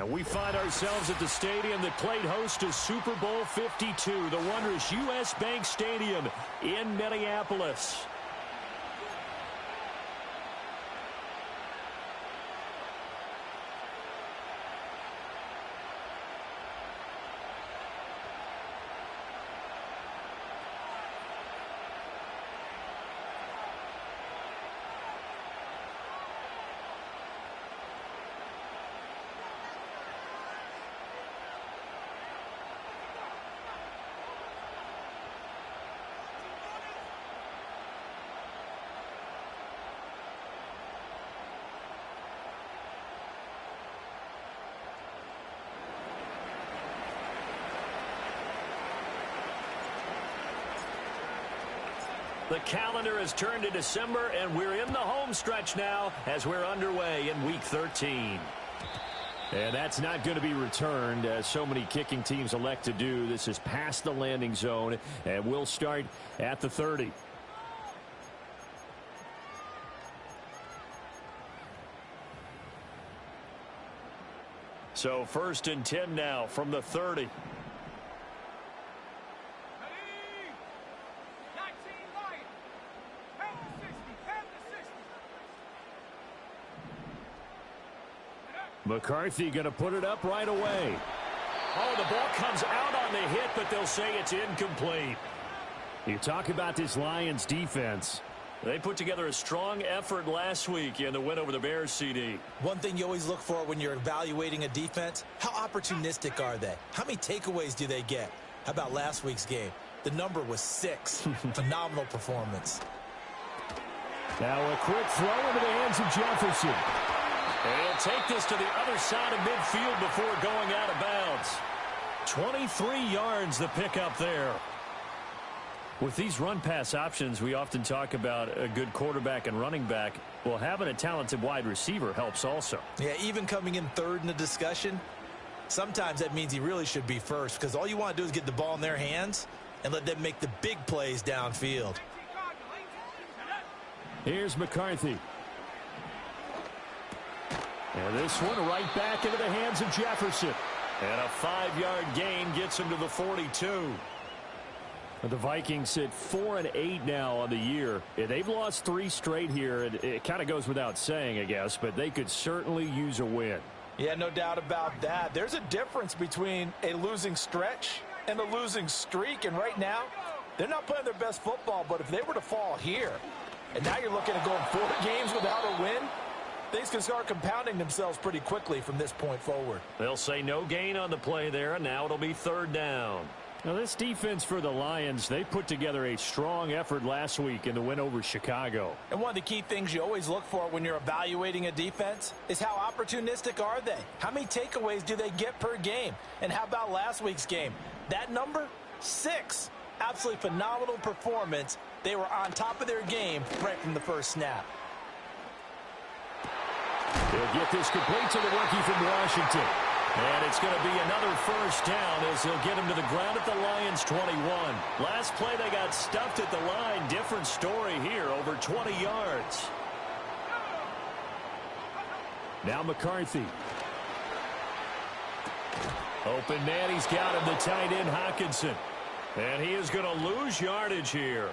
And we find ourselves at the stadium that played host to Super Bowl 52, the wondrous U.S. Bank Stadium in Minneapolis. The calendar has turned to December, and we're in the home stretch now as we're underway in Week 13. And that's not going to be returned, as so many kicking teams elect to do. This is past the landing zone, and we'll start at the 30. So 1st and 10 now from the 30. McCarthy going to put it up right away. Oh, the ball comes out on the hit, but they'll say it's incomplete. You talk about this Lions defense. They put together a strong effort last week in the win over the Bears, CD. One thing you always look for when you're evaluating a defense, how opportunistic are they? How many takeaways do they get? How about last week's game? The number was 6. Phenomenal performance. Now a quick throw into the hands of Jefferson. And he'll take this to the other side of midfield before going out of bounds. 23 yards the pickup there. With these run-pass options, we often talk about a good quarterback and running back. Well, having a talented wide receiver helps also. Yeah, even coming in third in the discussion, sometimes that means he really should be first, because all you want to do is get the ball in their hands and let them make the big plays downfield. Here's McCarthy. And this one right back into the hands of Jefferson. And a 5-yard gain gets him to the 42. The Vikings sit 4-8 now on the year. They've lost 3 straight here. It kind of goes without saying, I guess, but they could certainly use a win. Yeah, no doubt about that. There's a difference between a losing stretch and a losing streak. And right now, they're not playing their best football. But if they were to fall here, and now you're looking at going 4 games without a win, things can start compounding themselves pretty quickly from this point forward. They'll say no gain on the play there, and now it'll be 3rd down. Now, this defense for the Lions, they put together a strong effort last week in the win over Chicago. And one of the key things you always look for when you're evaluating a defense is how opportunistic are they? How many takeaways do they get per game? And how about last week's game? That number, 6. Absolutely phenomenal performance. They were on top of their game right from the first snap. He'll get this complete to the rookie from Washington. And it's going to be another 1st down as he'll get him to the ground at the Lions' 21. Last play they got stuffed at the line. Different story here, over 20 yards. Now McCarthy. Open man, he's got him, the tight end Hockenson. And he is going to lose yardage here.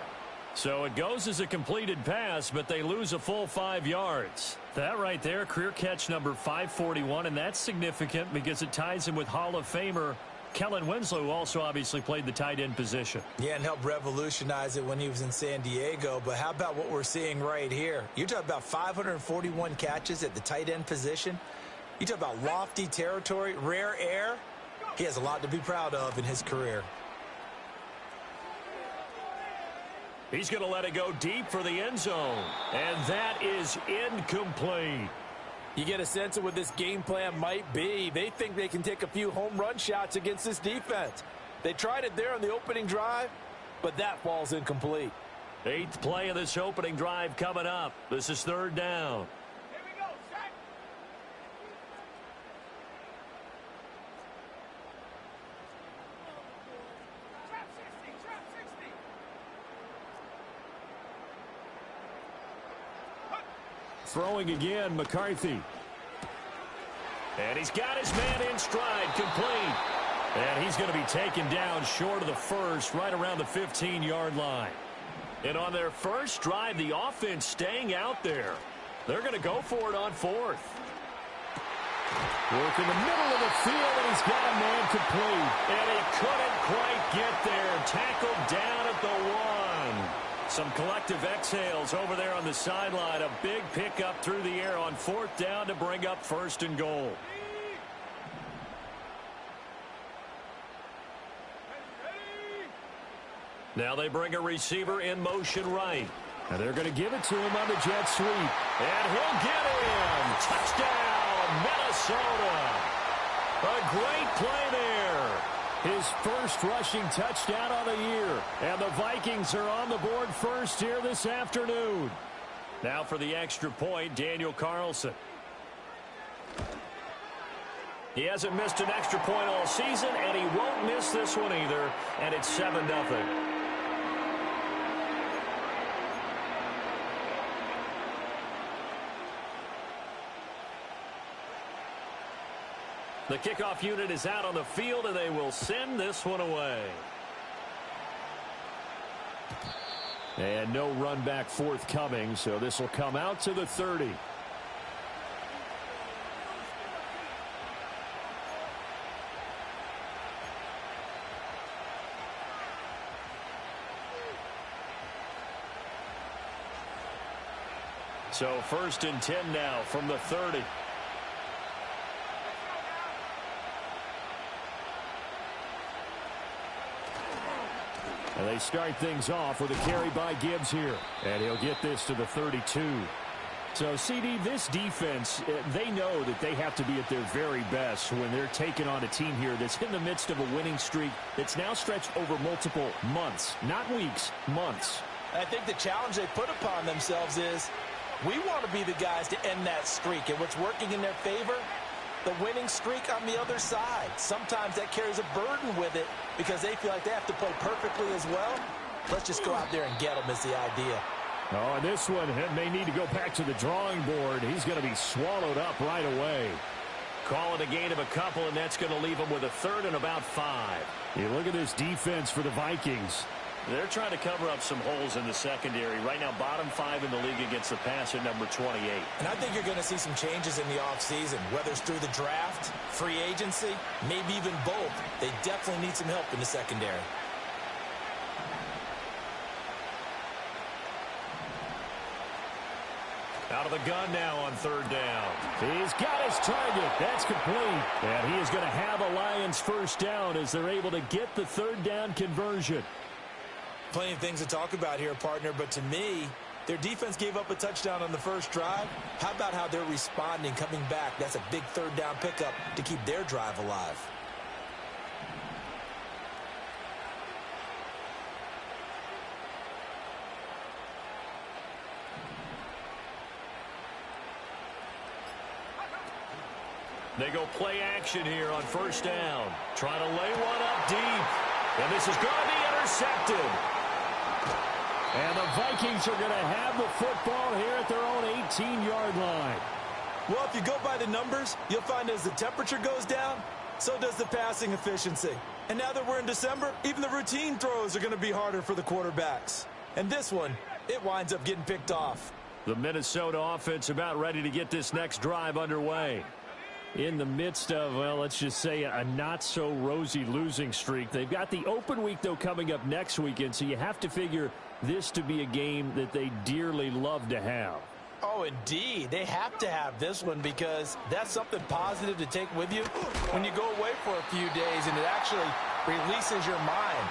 So it goes as a completed pass, but they lose a full 5 yards. That right there, career catch number 541, and that's significant because it ties him with Hall of Famer Kellen Winslow, who also obviously played the tight end position. Yeah, and helped revolutionize it when he was in San Diego. But how about what we're seeing right here? You're talking about 541 catches at the tight end position. You talk about lofty territory, rare air. He has a lot to be proud of in his career. He's going to let it go deep for the end zone. And that is incomplete. You get a sense of what this game plan might be. They think they can take a few home run shots against this defense. They tried it there on the opening drive, but that falls incomplete. 8th play of this opening drive coming up. This is 3rd down. Throwing again, McCarthy. And he's got his man in stride, complete. And he's going to be taken down short of the first, right around the 15-yard line. And on their first drive, the offense staying out there. They're going to go for it on fourth. Work in the middle of the field, and he's got a man complete. And he couldn't quite get there. Tackled down at the 1. Some collective exhales over there on the sideline. A big pickup through the air on fourth down to bring up first and goal. Now they bring a receiver in motion right. And they're going to give it to him on the jet sweep. And he'll get in. Touchdown, Minnesota. A great play there. His first rushing touchdown of the year. And the Vikings are on the board first here this afternoon. Now for the extra point, Daniel Carlson. He hasn't missed an extra point all season, and he won't miss this one either. And it's 7-0. The kickoff unit is out on the field, and they will send this one away. And no run back forthcoming, so this will come out to the 30. So 1st and 10 now from the 30. And they start things off with a carry by Gibbs here. And he'll get this to the 32. So, CD, this defense, they know that they have to be at their very best when they're taking on a team here that's in the midst of a winning streak that's now stretched over multiple months. Not weeks, months. I think the challenge they put upon themselves is we want to be the guys to end that streak. And what's working in their favor? The winning streak on the other side. Sometimes that carries a burden with it because they feel like they have to play perfectly as well. Let's just go out there and get them is the idea. Oh, and this one may need to go back to the drawing board. He's going to be swallowed up right away. Call it a gain of a couple, and that's going to leave him with a 3rd and about 5. You look at this defense for the Vikings. They're trying to cover up some holes in the secondary. Right now, bottom 5 in the league against the pass at number 28. And I think you're going to see some changes in the offseason, whether it's through the draft, free agency, maybe even both. They definitely need some help in the secondary. Out of the gun now on 3rd down. He's got his target. That's complete. And he is going to have a Lions first down as they're able to get the 3rd down conversion. Plenty of things to talk about here, partner, but to me, their defense gave up a touchdown on the first drive. How about how they're responding, coming back? That's a big 3rd down pickup to keep their drive alive. They go play action here on 1st down. Trying to lay one up deep. And this is going to be intercepted. And the Vikings are going to have the football here at their own 18-yard line. Well, if you go by the numbers, you'll find as the temperature goes down, so does the passing efficiency. And now that we're in December, even the routine throws are going to be harder for the quarterbacks. And this one, it winds up getting picked off. The Minnesota offense about ready to get this next drive underway. In the midst of, well, let's just say a not-so-rosy losing streak. They've got the open week, though, coming up next weekend, so you have to figure this to be a game that they dearly love to have. Oh, indeed. They have to have this one because that's something positive to take with you when you go away for a few days, and it actually releases your mind.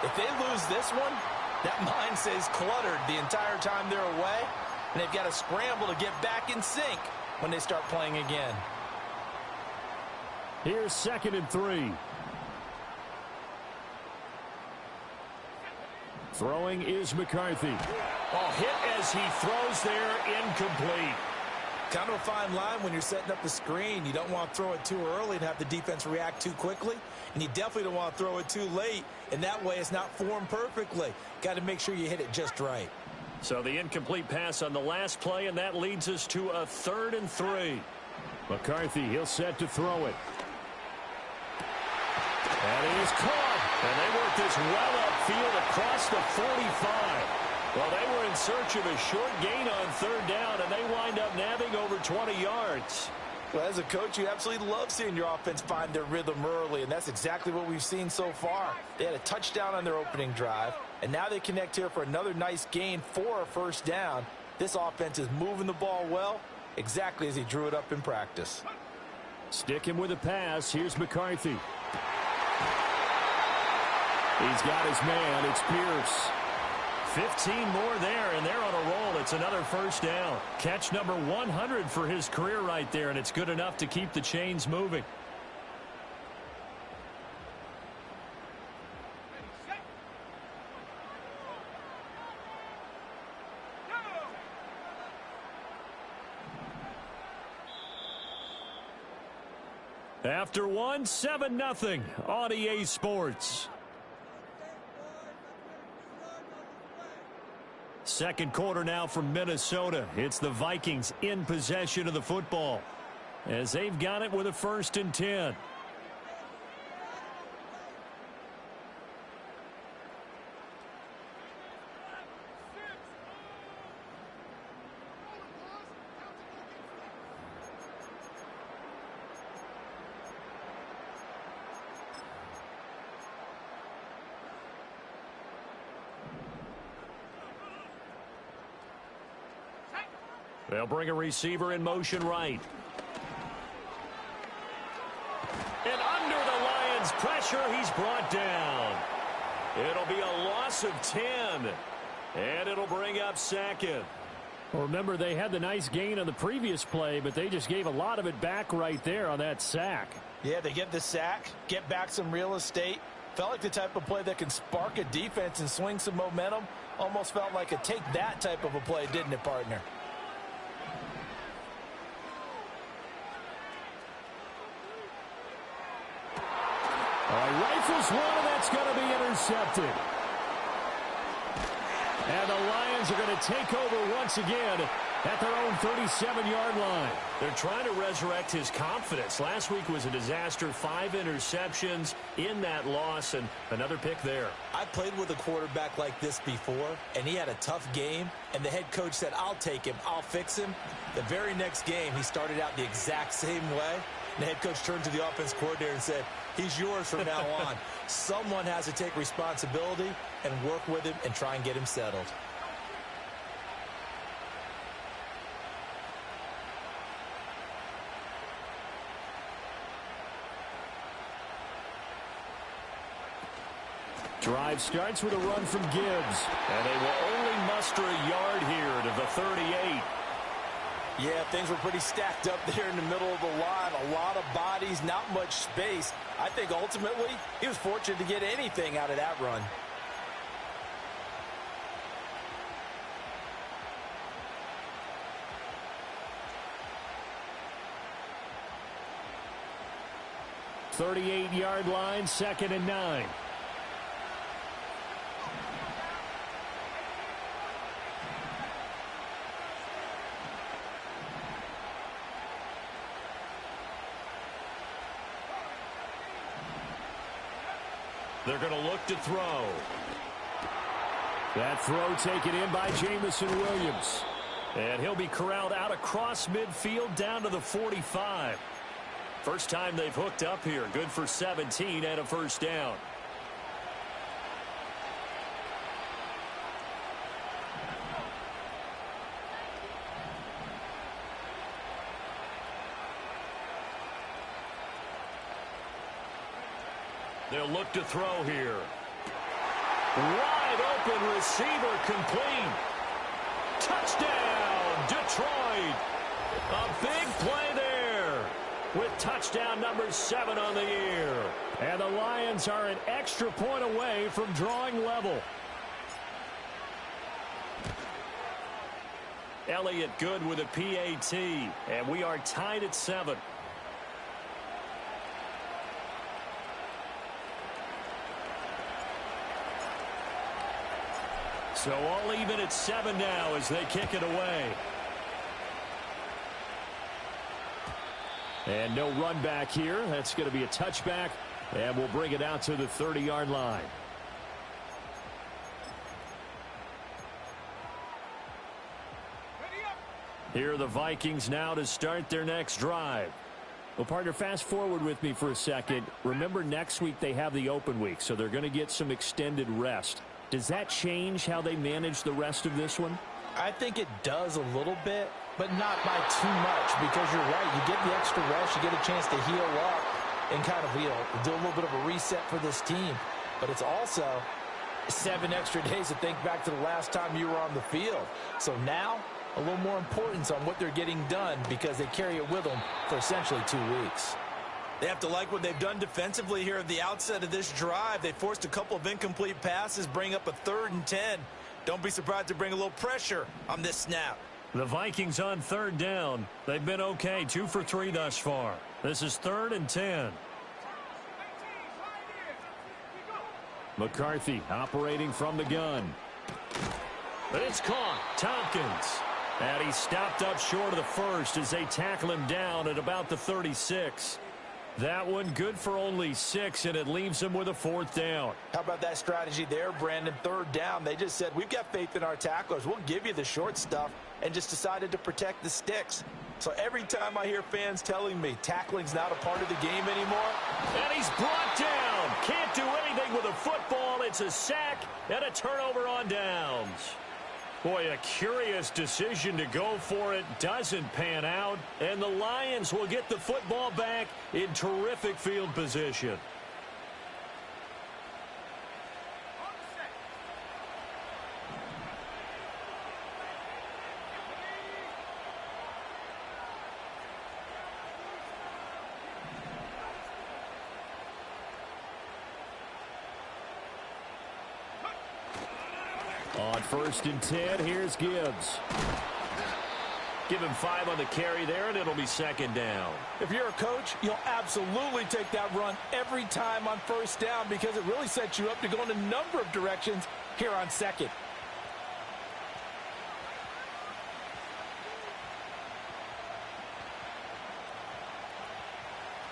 If they lose this one, that mind stays cluttered the entire time they're away, and they've got to scramble to get back in sync when they start playing again. Here's 2nd and 3. Throwing is McCarthy. Oh, hit as he throws there, incomplete. Kind of a fine line when you're setting up the screen. You don't want to throw it too early and have the defense react too quickly. And you definitely don't want to throw it too late. And that way it's not formed perfectly. Got to make sure you hit it just right. So the incomplete pass on the last play, and that leads us to a 3rd and 3. McCarthy, he'll set to throw it. And he is caught. And they work this well upfield across the 45. Well, they were in search of a short gain on third down, and they wind up nabbing over 20 yards. Well, as a coach, you absolutely love seeing your offense find their rhythm early, and that's exactly what we've seen so far. They had a touchdown on their opening drive, and now they connect here for another nice gain for a first down. This offense is moving the ball well, exactly as he drew it up in practice. Sticking with a pass, here's McCarthy. He's got his man, it's Pierce. 15 more there, and they're on a roll. It's another first down. Catch number 100 for his career right there, and it's good enough to keep the chains moving. After one, 7-0 on EA Sports. Second quarter now from Minnesota. It's the Vikings in possession of the football as they've got it with a 1st and 10. They'll bring a receiver in motion right. And under the Lions' pressure, he's brought down. It'll be a loss of 10. And it'll bring up 2nd. Well, remember, they had the nice gain on the previous play, but they just gave a lot of it back right there on that sack. Yeah, they get the sack, get back some real estate. Felt like the type of play that can spark a defense and swing some momentum. Almost felt like a take that type of a play, didn't it, partner? Rifles one, and that's going to be intercepted. And the Lions are going to take over once again at their own 37-yard line. They're trying to resurrect his confidence. Last week was a disaster. 5 interceptions in that loss, and another pick there. I played with a quarterback like this before, and he had a tough game, and the head coach said, I'll take him, I'll fix him. The very next game, he started out the exact same way. And the head coach turned to the offense coordinator and said, he's yours from now on. Someone has to take responsibility and work with him and try and get him settled. Drive starts with a run from Gibbs. And they will only muster a yard here to the 38. Yeah, things were pretty stacked up there in the middle of the line. A lot of bodies, not much space. I think ultimately he was fortunate to get anything out of that run. .38-yard line, 2nd and 9. They're going to look to throw. That throw taken in by Jamison Williams. And he'll be corralled out across midfield down to the 45. First time they've hooked up here. Good for 17 and a first down. They'll look to throw here. Wide open receiver complete. Touchdown, Detroit. A big play there with touchdown number 7 on the year. And the Lions are an extra point away from drawing level. Elliott good with a PAT, and we are tied at 7. So all even at 7 now as they kick it away. And no run back here. That's going to be a touchback, and we'll bring it out to the 30-yard line. Here are the Vikings now to start their next drive. Well, partner, fast forward with me for a second. Remember, next week they have the open week, so they're going to get some extended rest. Does that change how they manage the rest of this one? I think it does a little bit, but not by too much, because you're right. You get the extra rest, you get a chance to heal up and kind of do a little bit of a reset for this team. But it's also 7 extra days to think back to the last time you were on the field. So now, a little more importance on what they're getting done because they carry it with them for essentially 2 weeks. They have to like what they've done defensively here at the outset of this drive. They forced a couple of incomplete passes, bring up a 3rd and 10. Don't be surprised to bring a little pressure on this snap. The Vikings on 3rd down. They've been okay, 2 for 3 thus far. This is 3rd and 10. McCarthy operating from the gun. But it's caught. Tompkins. And he stopped up short of the first as they tackle him down at about the 36. That one good for only 6, and it leaves him with a 4th down. How about that strategy there, Brandon? 3rd down. They just said, we've got faith in our tacklers. We'll give you the short stuff, and just decided to protect the sticks. So every time I hear fans telling me tackling's not a part of the game anymore. And he's brought down. Can't do anything with a football. It's a sack and a turnover on downs. Boy, a curious decision to go for it. Doesn't pan out. And the Lions will get the football back in terrific field position. On 1st and 10, here's Gibbs. Give him 5 on the carry there, and it'll be 2nd down. If you're a coach, you'll absolutely take that run every time on 1st down because it really sets you up to go in a number of directions here on 2nd.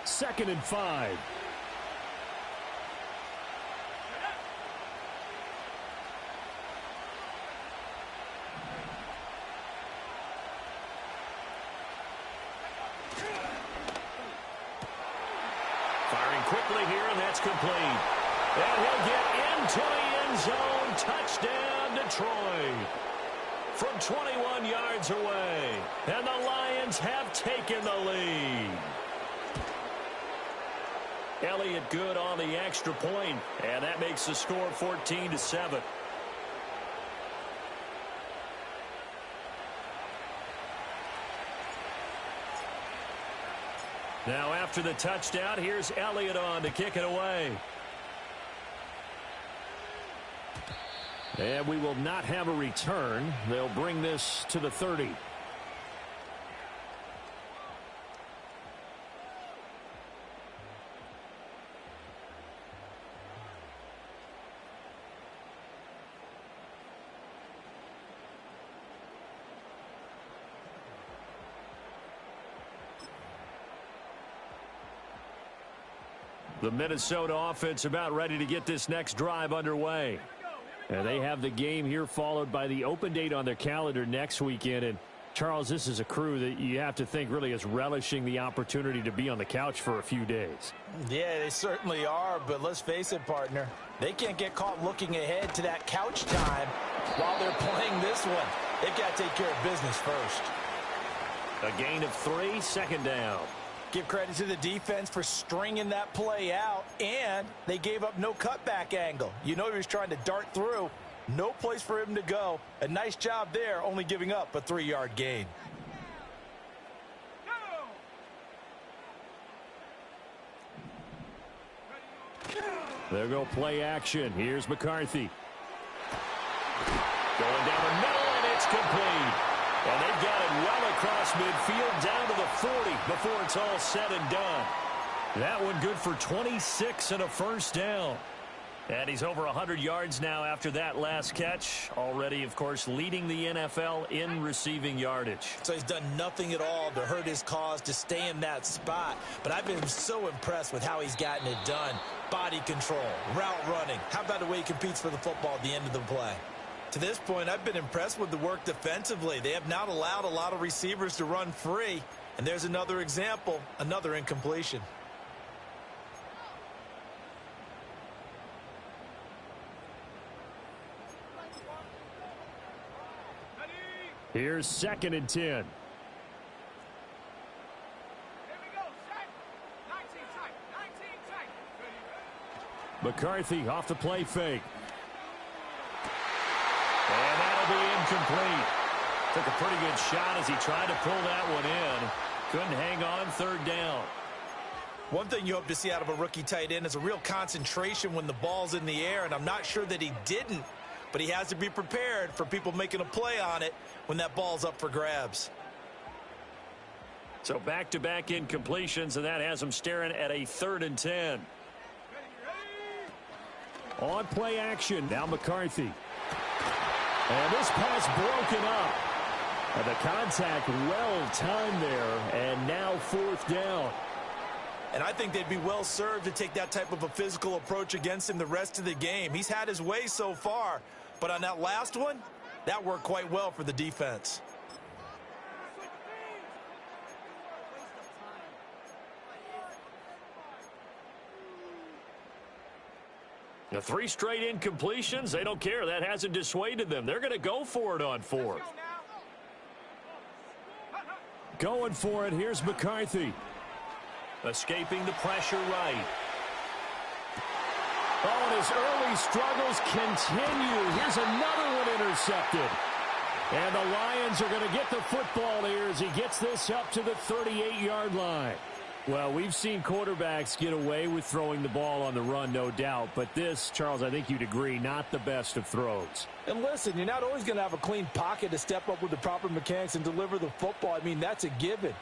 Second and 5. Quickly here, and that's complete. And he'll get into the end zone. Touchdown, Detroit. From 21 yards away. And the Lions have taken the lead. Elliott good on the extra point, and that makes the score 14-7. Now after the touchdown, here's Elliott on to kick it away. And we will not have a return. They'll bring this to the 30. The Minnesota offense about ready to get this next drive underway. And they have the game here followed by the open date on their calendar next weekend. And, Charles, this is a crew that you have to think really is relishing the opportunity to be on the couch for a few days. Yeah, they certainly are, but let's face it, partner. They can't get caught looking ahead to that couch time while they're playing this one. They've got to take care of business first. A gain of 3, 2nd down. Give credit to the defense for stringing that play out, and they gave up no cutback angle. You know he was trying to dart through. No place for him to go. A nice job there, only giving up a 3-yard gain. There go play action. Here's McCarthy. Going down the middle, and it's complete. And they've got it well across midfield down to the 40 before it's all said and done. That one good for 26 and a 1st down. And he's over 100 yards now after that last catch. Already, of course, leading the NFL in receiving yardage. So he's done nothing at all to hurt his cause, to stay in that spot. But I've been so impressed with how he's gotten it done. Body control, route running. How about the way he competes for the football at the end of the play? To this point, I've been impressed with the work defensively. They have not allowed a lot of receivers to run free. And there's another example, another incompletion. Here's 2nd and 10. McCarthy off the play fake. And that'll be incomplete. Took a pretty good shot as he tried to pull that one in. Couldn't hang on 3rd down. One thing you hope to see out of a rookie tight end is a real concentration when the ball's in the air, and I'm not sure that he didn't. But he has to be prepared for people making a play on it when that ball's up for grabs. So back-to-back incompletions, and that has him staring at a 3rd and 10. On play action, now McCarthy. And this pass broken up. And the contact well-timed there, and now 4th down. And I think they'd be well served to take that type of a physical approach against him the rest of the game. He's had his way so far, but on that last one, that worked quite well for the defense. The 3 straight incompletions, they don't care. That hasn't dissuaded them. They're going to go for it on 4th. Going for it, here's McCarthy. Escaping the pressure right. Oh, and his early struggles continue. Here's another one intercepted. And the Lions are going to get the football here as he gets this up to the 38-yard line. Well, we've seen quarterbacks get away with throwing the ball on the run, no doubt. But this, Charles, I think you'd agree, not the best of throws. And listen, you're not always going to have a clean pocket to step up with the proper mechanics and deliver the football. I mean, that's a given.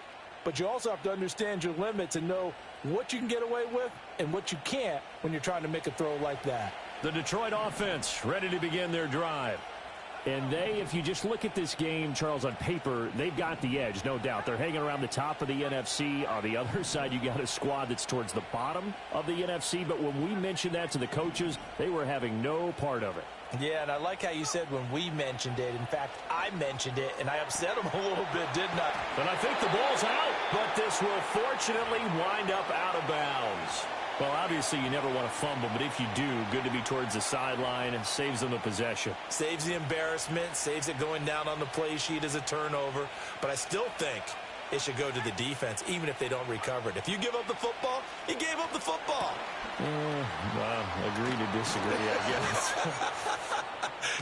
But you also have to understand your limits and know what you can get away with and what you can't when you're trying to make a throw like that. The Detroit offense ready to begin their drive. And they, if you just look at this game, Charles, on paper, they've got the edge, no doubt. They're hanging around the top of the NFC. On the other side, you got a squad that's towards the bottom of the NFC. But when we mentioned that to the coaches, they were having no part of it. Yeah, and I like how you said when we mentioned it. In fact, I mentioned it, and I upset them a little bit, didn't I? But I think the ball's out. But this will fortunately wind up out of bounds. Well, obviously, you never want to fumble, but if you do, good to be towards the sideline and saves them the possession. Saves the embarrassment, saves it going down on the play sheet as a turnover. But I still think it should go to the defense, even if they don't recover it. If you give up the football, you gave up the football. Agree to disagree, I guess.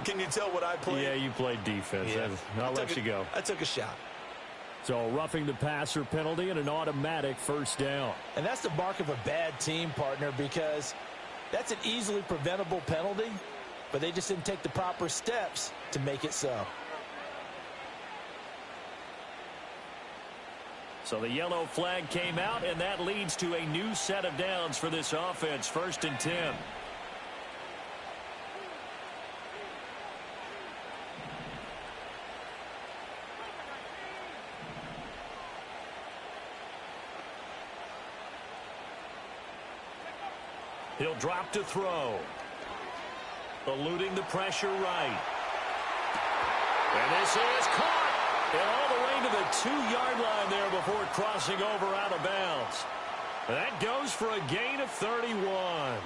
Can you tell what I played? Yeah, you played defense. Yeah. I'll let you go. I took a shot. So roughing the passer penalty and an automatic 1st down. And that's the mark of a bad team, partner, because that's an easily preventable penalty, but they just didn't take the proper steps to make it so. So the yellow flag came out, and that leads to a new set of downs for this offense. 1st and 10. He'll drop to throw. Eluding the pressure right. And this is caught. And all the way to the 2-yard line there before crossing over out of bounds. That goes for a gain of 31.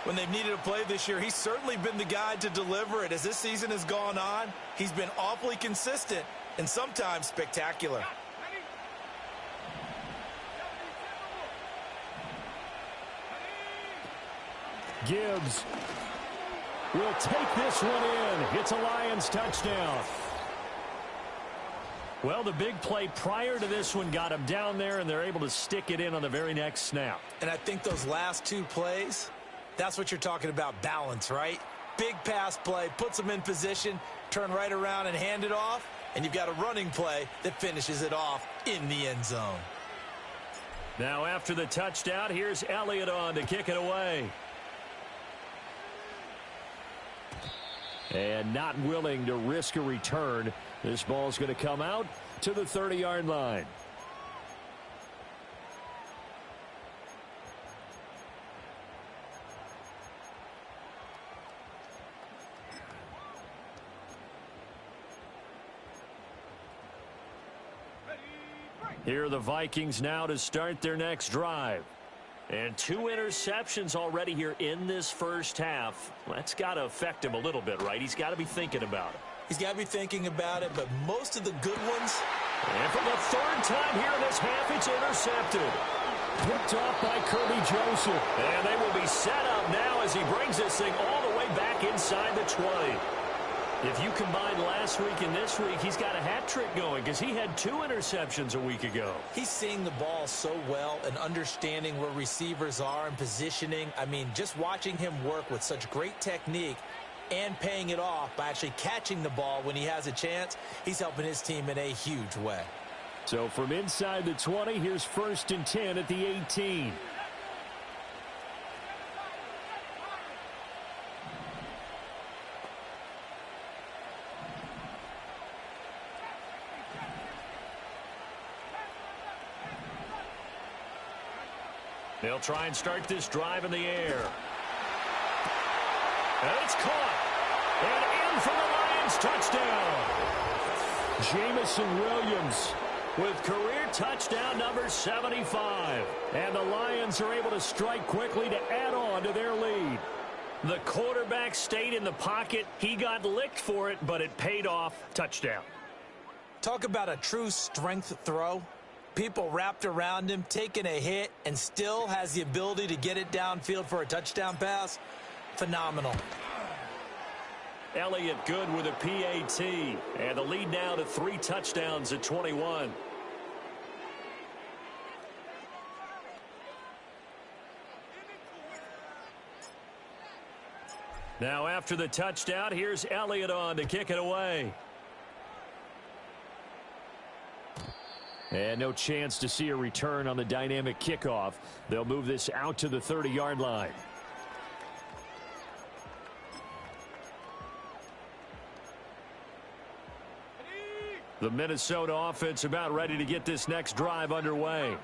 When they've needed a play this year, he's certainly been the guy to deliver it. As this season has gone on, he's been awfully consistent and sometimes spectacular. Gibbs will take this one in. It's a Lions touchdown. Well, the big play prior to this one got him down there, and they're able to stick it in on the very next snap. And I think those last 2 plays, that's what you're talking about, balance, right? Big pass play, puts them in position, turn right around and hand it off, and you've got a running play that finishes it off in the end zone. Now after the touchdown, here's Elliott on to kick it away. And not willing to risk a return. This ball's going to come out to the 30-yard line. Here are the Vikings now to start their next drive. And 2 interceptions already here in this first half. That's got to affect him a little bit, right? He's got to be thinking about it. He's got to be thinking about it, but most of the good ones. And for the 3rd time here in this half, it's intercepted. Picked off by Kirby Joseph. And they will be set up now as he brings this thing all the way back inside the 20. If you combine last week and this week, he's got a hat trick going because he had 2 interceptions a week ago. He's seeing the ball so well and understanding where receivers are and positioning. I mean, just watching him work with such great technique and paying it off by actually catching the ball when he has a chance, he's helping his team in a huge way. So from inside the 20, here's 1st and 10 at the 18. They'll try and start this drive in the air. And it's caught. And in for the Lions, touchdown. Jamison Williams with career touchdown number 75. And the Lions are able to strike quickly to add on to their lead. The quarterback stayed in the pocket. He got licked for it, but it paid off. Touchdown. Talk about a true strength throw. People wrapped around him, taking a hit, and still has the ability to get it downfield for a touchdown pass. Phenomenal. Elliott good with a PAT. And the lead now to 3 touchdowns at 21. Now after the touchdown, here's Elliott on to kick it away. And no chance to see a return on the dynamic kickoff. They'll move this out to the 30-yard line. The Minnesota offense about ready to get this next drive underway.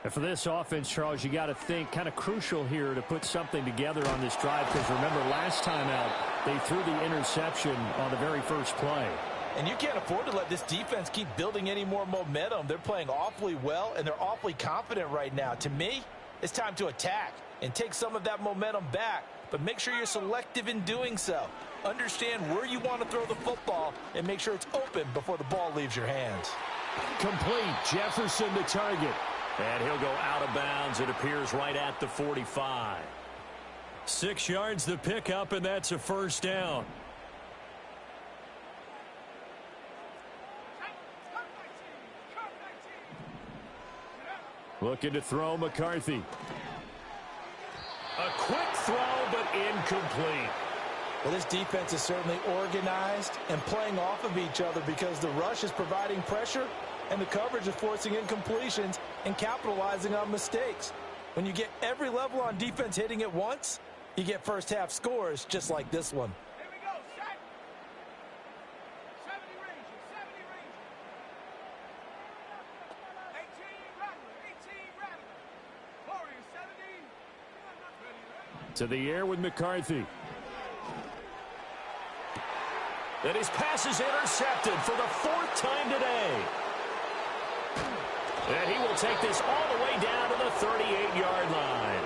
And for this offense, Charles, you got to think kind of crucial here to put something together on this drive, because remember last time out they threw the interception on the very first play. And you can't afford to let this defense keep building any more momentum. They're playing awfully well, and they're awfully confident right now. To me, it's time to attack and take some of that momentum back, but make sure you're selective in doing so. Understand where you want to throw the football and make sure it's open before the ball leaves your hands. Complete. Jefferson the target. And he'll go out of bounds. It appears right at the 45. 6 yards the pickup, and that's a first down. Looking to throw McCarthy. A quick throw, but incomplete. Well, this defense is certainly organized and playing off of each other because the rush is providing pressure and the coverage is forcing incompletions and capitalizing on mistakes. When you get every level on defense hitting at once, you get first half scores just like this one. Here we go, set. 70 ranges, 70 ranges. 18 Rattler. Warriors 70. To the air with McCarthy. And his pass is intercepted for the 4th time today. And he will take this all the way down to the 38-yard line.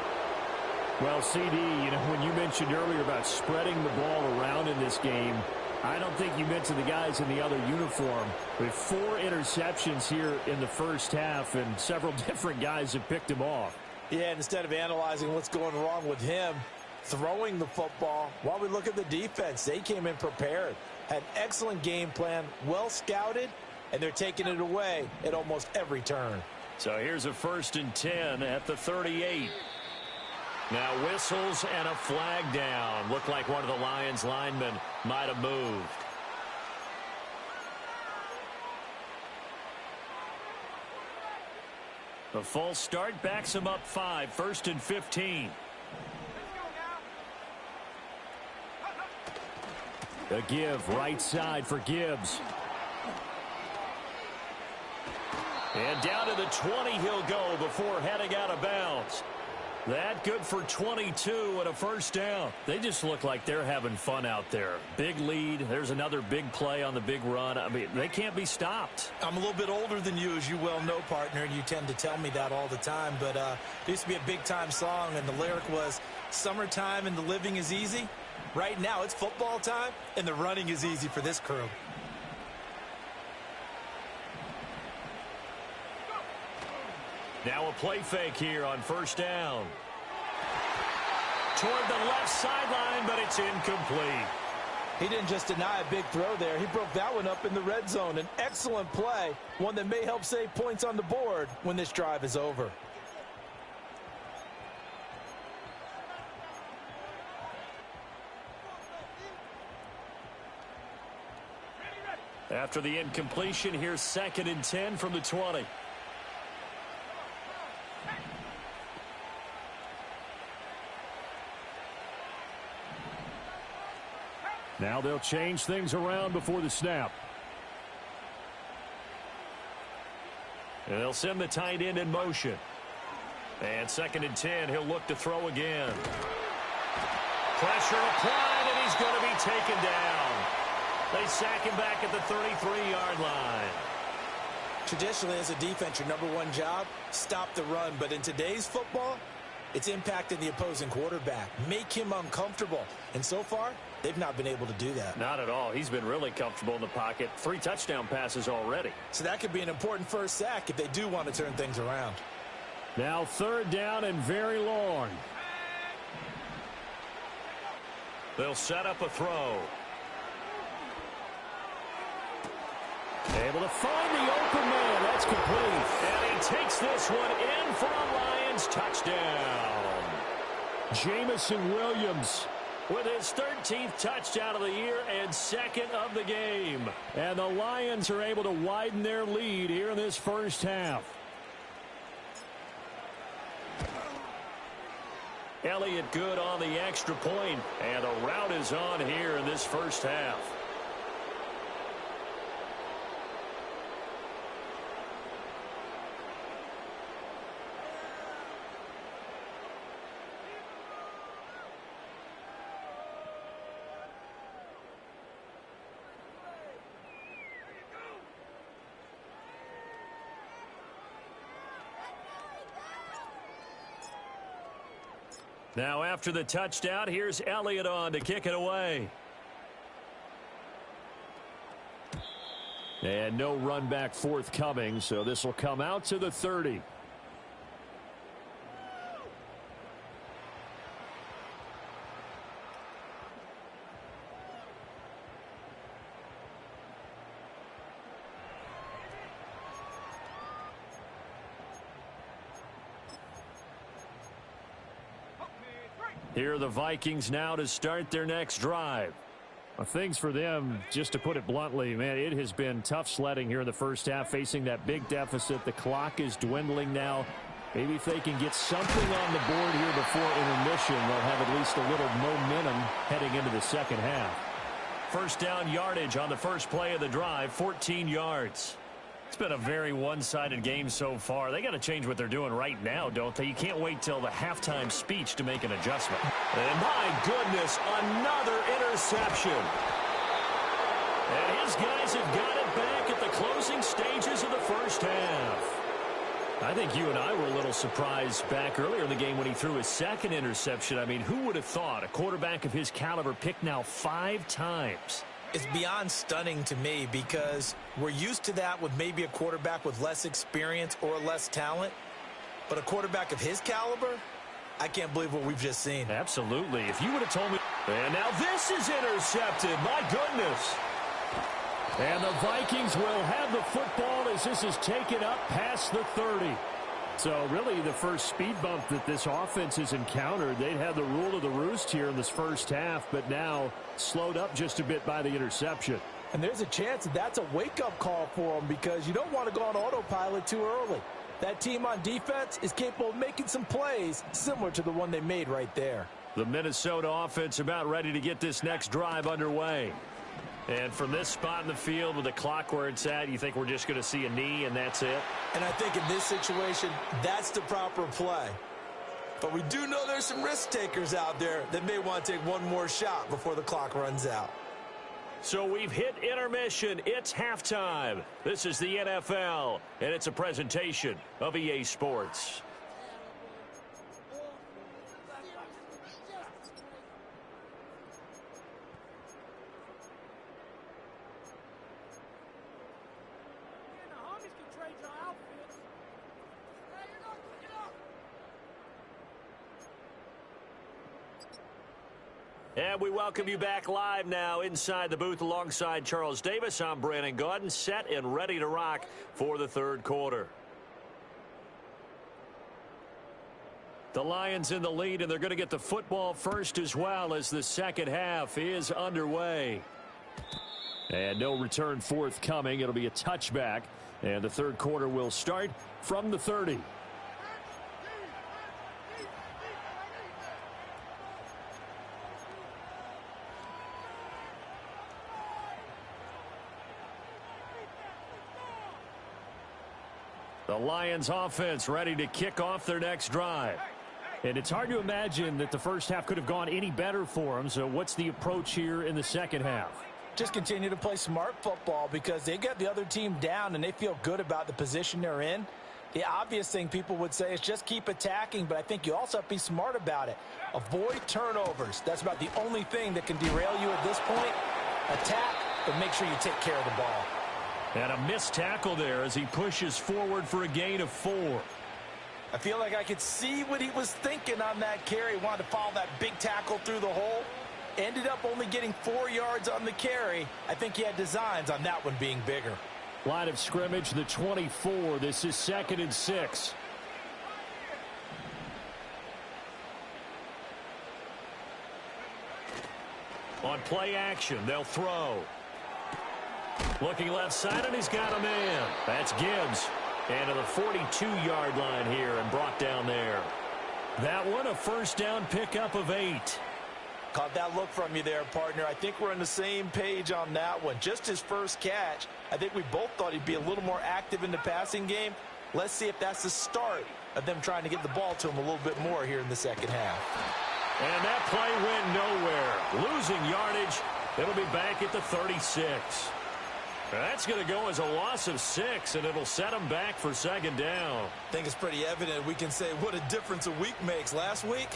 Well, CD, you know, when you mentioned earlier about spreading the ball around in this game, I don't think you mentioned the guys in the other uniform. With 4 interceptions here in the first half, and several different guys have picked him off. Yeah, and instead of analyzing what's going wrong with him, throwing the football, while we look at the defense, they came in prepared, had excellent game plan, well scouted, and they're taking it away at almost every turn. So here's a 1st and 10 at the 38. Now whistles and a flag down. Looked like one of the Lions linemen might have moved. The false start backs him up 5. 1st and 15. A give right side for Gibbs. And down to the 20 he'll go before heading out of bounds. That good for 22 and a first down. They just look like they're having fun out there. Big lead. There's another big play on the big run. I mean, they can't be stopped. I'm a little bit older than you, as you well know, partner, and you tend to tell me that all the time. But there used to be a big-time song, and the lyric was, "Summertime and the living is easy." Right now, it's football time, and the running is easy for this crew. Now a play fake here on first down. Toward the left sideline, but it's incomplete. He didn't just deny a big throw there. He broke that one up in the red zone. An excellent play, one that may help save points on the board when this drive is over. After the incompletion, here's 2nd and 10 from the 20. Now they'll change things around before the snap. And they'll send the tight end in motion. And 2nd and 10, he'll look to throw again. Pressure applied, and he's going to be taken down. They sack him back at the 33-yard line. Traditionally, as a defense, your number one job, stop the run. But in today's football, it's impacting the opposing quarterback. Make him uncomfortable. And so far, they've not been able to do that. Not at all. He's been really comfortable in the pocket. 3 touchdown passes already. So that could be an important first sack if they do want to turn things around. Now 3rd down and very long. They'll set up a throw. Able to find the open man. That's complete. And he takes this one in for a Lions touchdown. Jamison Williams with his 13th touchdown of the year and 2nd of the game. And the Lions are able to widen their lead here in this first half. Elliott good on the extra point, and a rout is on here in this first half. Now after the touchdown, here's Elliott on to kick it away. And no run back forthcoming, so this will come out to the 30. Here are the Vikings now to start their next drive. Things for them, just to put it bluntly, man, it has been tough sledding here in the first half, facing that big deficit. The clock is dwindling now. Maybe if they can get something on the board here before intermission, they'll have at least a little momentum heading into the second half. First down yardage on the first play of the drive, 14 yards. It's been a very one-sided game so far. They got to change what they're doing right now, don't they? You can't wait till the halftime speech to make an adjustment. And my goodness, another interception. And his guys have got it back at the closing stages of the first half. I think you and I were a little surprised back earlier in the game when he threw his 2nd interception. I mean, who would have thought a quarterback of his caliber picked now 5 times? It's beyond stunning to me because we're used to that with maybe a quarterback with less experience or less talent. But a quarterback of his caliber, I can't believe what we've just seen. Absolutely. If you would have told me. And now this is intercepted. My goodness. And the Vikings will have the football as this is taken up past the 30. So really the first speed bump that this offense has encountered. They'd had the rule of the roost here in this first half, but now slowed up just a bit by the interception. And there's a chance that that's a wake-up call for them because you don't want to go on autopilot too early. That team on defense is capable of making some plays similar to the one they made right there. The Minnesota offense about ready to get this next drive underway. And from this spot in the field with the clock where it's at, you think we're just going to see a knee and that's it? And I think in this situation, that's the proper play. But we do know there's some risk takers out there that may want to take one more shot before the clock runs out. So we've hit intermission. It's halftime. This is the NFL, and it's a presentation of EA Sports. And we welcome you back live now inside the booth alongside Charles Davis. I'm Brandon Gaudin, set and ready to rock for the third quarter. The Lions in the lead, and they're going to get the football first as well as the second half is underway. And no return forthcoming. It'll be a touchback, and the third quarter will start from the 30. The Lions offense ready to kick off their next drive. And it's hard to imagine that the first half could have gone any better for them. So what's the approach here in the second half? Just continue to play smart football because they got the other team down and they feel good about the position they're in. The obvious thing people would say is just keep attacking, but I think you also have to be smart about it. Avoid turnovers. That's about the only thing that can derail you at this point. Attack, but make sure you take care of the ball. And a missed tackle there as he pushes forward for a gain of 4. I feel like I could see what he was thinking on that carry. Wanted to follow that big tackle through the hole. Ended up only getting 4 yards on the carry. I think he had designs on that one being bigger. Line of scrimmage, the 24. This is 2nd and 6. On play action, they'll throw. Looking left side, and he's got a man. That's Gibbs. And to the 42-yard line here and brought down there. That one, a first down pickup of 8. Caught that look from you there, partner. I think we're on the same page on that one. Just his first catch. I think we both thought he'd be a little more active in the passing game. Let's see if that's the start of them trying to get the ball to him a little bit more here in the second half. And that play went nowhere. Losing yardage. It'll be back at the 36. That's going to go as a loss of 6, and it'll set him back for second down. I think it's pretty evident we can say what a difference a week makes. Last week,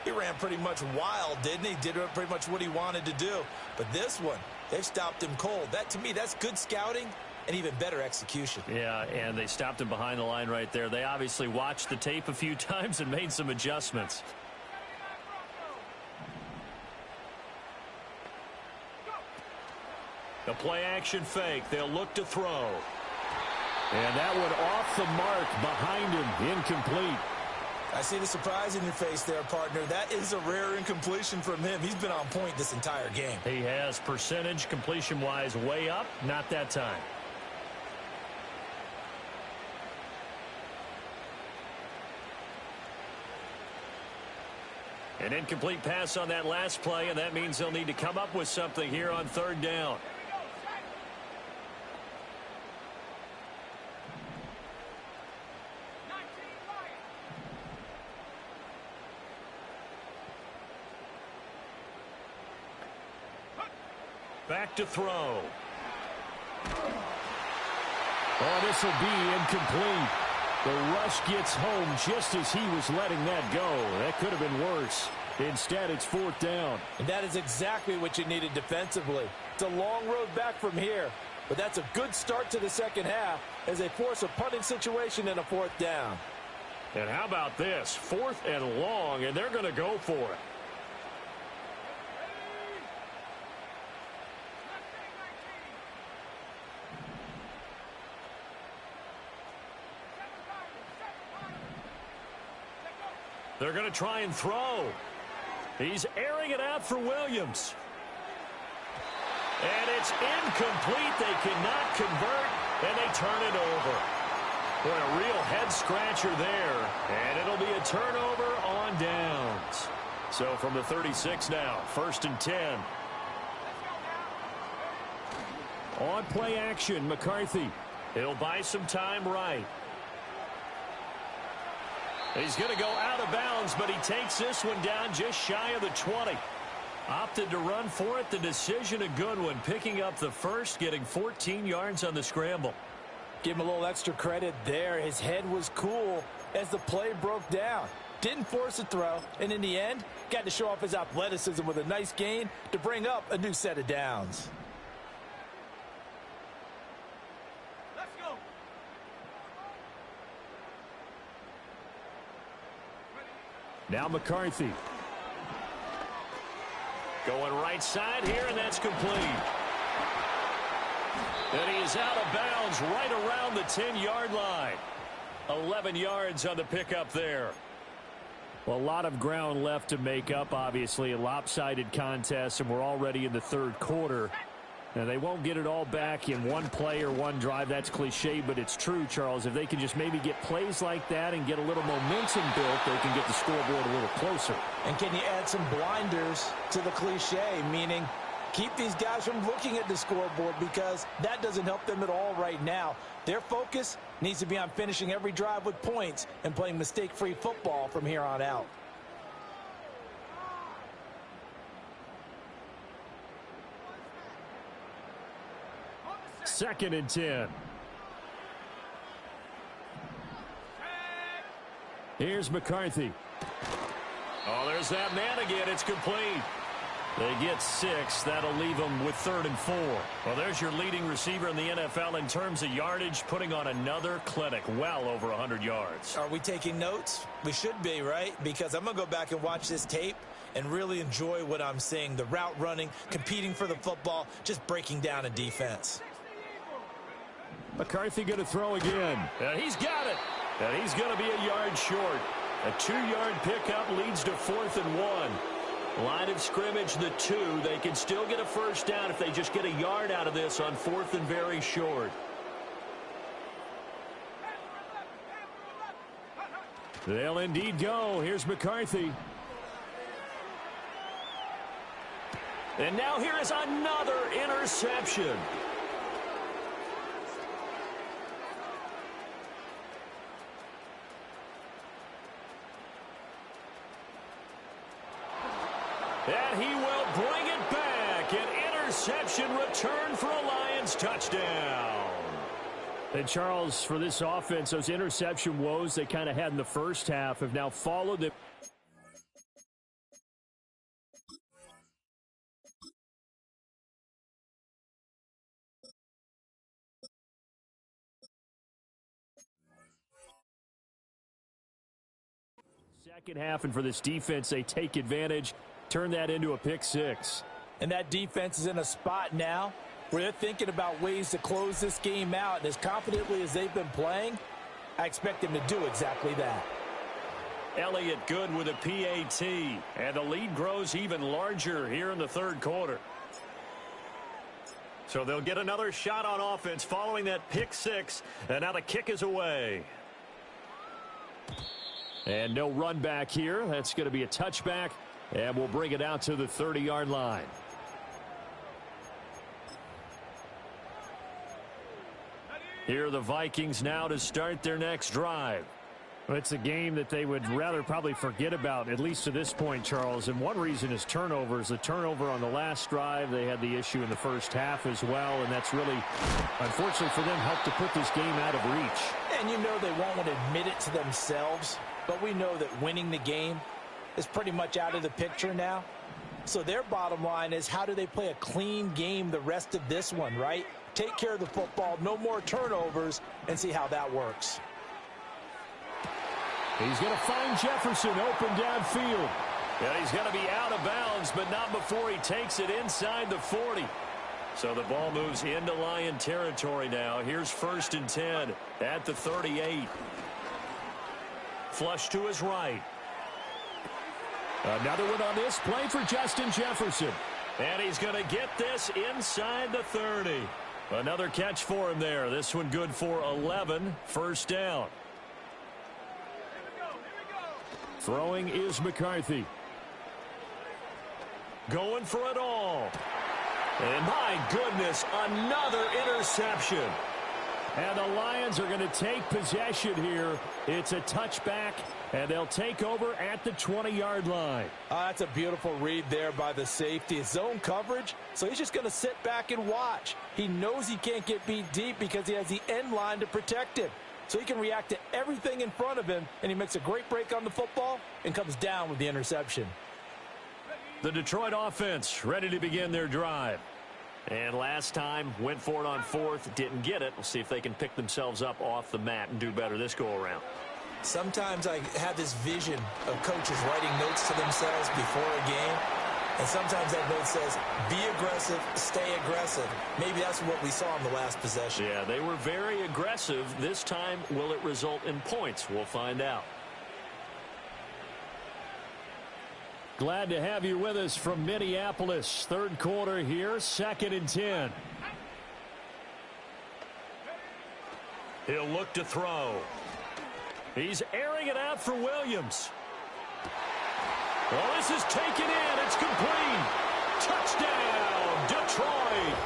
he ran pretty much wild, didn't he? Did pretty much what he wanted to do. But this one, they've stopped him cold. That, to me, that's good scouting and even better execution. Yeah, and they stopped him behind the line right there. They obviously watched the tape a few times and made some adjustments. The play-action fake. They'll look to throw. And that one off the mark behind him. Incomplete. I see the surprise in your face there, partner. That is a rare incompletion from him. He's been on point this entire game. He has percentage completion-wise way up. Not that time. An incomplete pass on that last play, and that means they'll need to come up with something here on third down. Back to throw. Oh, this will be incomplete. The rush gets home just as he was letting that go. That could have been worse. Instead, it's fourth down. And that is exactly what you needed defensively. It's a long road back from here, but that's a good start to the second half as they force a punting situation and a fourth down. And how about this? 4th and long, and they're going to go for it. They're going to try and throw. He's airing it out for Williams. And it's incomplete. They cannot convert, and they turn it over. Boy, a real head-scratcher there. And it'll be a turnover on downs. So from the 36 now, 1st and 10. On play action, McCarthy. He'll buy some time right. He's going to go out of bounds, but he takes this one down just shy of the 20. Opted to run for it. The decision a good one. Picking up the first, getting 14 yards on the scramble. Give him a little extra credit there. His head was cool as the play broke down. Didn't force a throw, and in the end, got to show off his athleticism with a nice gain to bring up a new set of downs. Let's go. Now McCarthy. Going right side here, and that's complete. And he is out of bounds right around the 10-yard line. 11 yards on the pickup there. Well, a lot of ground left to make up, obviously. A lopsided contest, and we're already in the third quarter. Now, they won't get it all back in one play or one drive. That's cliche, but it's true, Charles. If they can just maybe get plays like that and get a little momentum built, they can get the scoreboard a little closer. And can you add some blinders to the cliche, meaning keep these guys from looking at the scoreboard, because that doesn't help them at all right now. Their focus needs to be on finishing every drive with points and playing mistake-free football from here on out. Second and 10. Here's McCarthy. Oh, there's that man again. It's complete. They get 6. That'll leave them with 3rd and 4. Well, there's your leading receiver in the NFL in terms of yardage, putting on another clinic, well over 100 yards. Are we taking notes? We should be, right? Because I'm going to go back and watch this tape and really enjoy what I'm seeing. The route running, competing for the football, just breaking down a defense. McCarthy going to throw again. And he's got it. And he's going to be a yard short. A 2-yard pickup leads to 4th and 1. Line of scrimmage, the 2. They can still get a first down if they just get a yard out of this on 4th and very short. They'll indeed go. Here's McCarthy. And now here is another interception. And he will bring it back. An interception return for a Lions touchdown. And Charles, for this offense, those interception woes they kind of had in the first half have now followed them. Second half, and for this defense, they take advantage, turn that into a pick 6. And that defense is in a spot now where they're thinking about ways to close this game out. And as confidently as they've been playing, I expect them to do exactly that. Elliott good with a PAT. And the lead grows even larger here in the third quarter. So they'll get another shot on offense following that pick 6. And now the kick is away. And no run back here. That's going to be a touchback. And we'll bring it out to the 30-yard line. Here are the Vikings now to start their next drive. It's a game that they would rather probably forget about, at least to this point, Charles. And one reason is turnovers. The turnover on the last drive, they had the issue in the first half as well. And that's really, unfortunately for them, helped to put this game out of reach. And you know they won't want to admit it to themselves, but we know that winning the game is pretty much out of the picture now. So their bottom line is, how do they play a clean game the rest of this one, right? Take care of the football, no more turnovers, and see how that works. He's going to find Jefferson open downfield. And he's going to be out of bounds, but not before he takes it inside the 40. So the ball moves into Lion territory now. Here's 1st and 10 at the 38. Flush to his right. Another one on this play for Justin Jefferson. And he's going to get this inside the 30. Another catch for him there. This one good for 11. First down. Throwing is McCarthy. Going for it all. And my goodness, another interception. And the Lions are going to take possession here. It's a touchback, and they'll take over at the 20-yard line. That's a beautiful read there by the safety. It's zone coverage, so he's just going to sit back and watch. He knows he can't get beat deep because he has the end line to protect him. So he can react to everything in front of him, and he makes a great break on the football and comes down with the interception. The Detroit offense ready to begin their drive. And last time, went for it on fourth, didn't get it. We'll see if they can pick themselves up off the mat and do better this go-around. Sometimes I have this vision of coaches writing notes to themselves before a game, and sometimes that note says, be aggressive, stay aggressive. Maybe that's what we saw in the last possession. Yeah, they were very aggressive. This time, will it result in points? We'll find out. Glad to have you with us from Minneapolis. Third quarter here, 2nd and 10. He'll look to throw. He's airing it out for Williams. Well, this is taken in. It's complete. Touchdown, Detroit.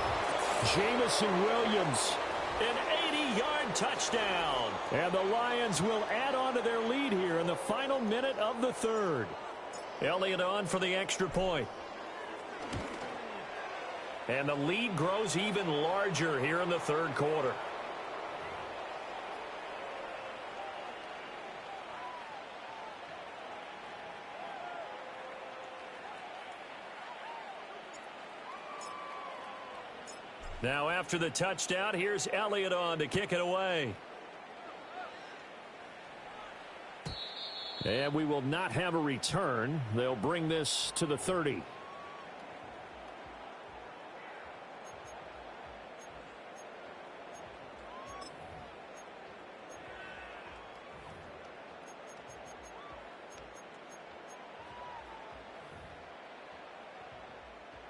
Jamison Williams. An 80-yard touchdown. And the Lions will add on to their lead here in the final minute of the third. Elliott on for the extra point. And the lead grows even larger here in the third quarter. Now after the touchdown, here's Elliott on to kick it away. And we will not have a return. They'll bring this to the 30.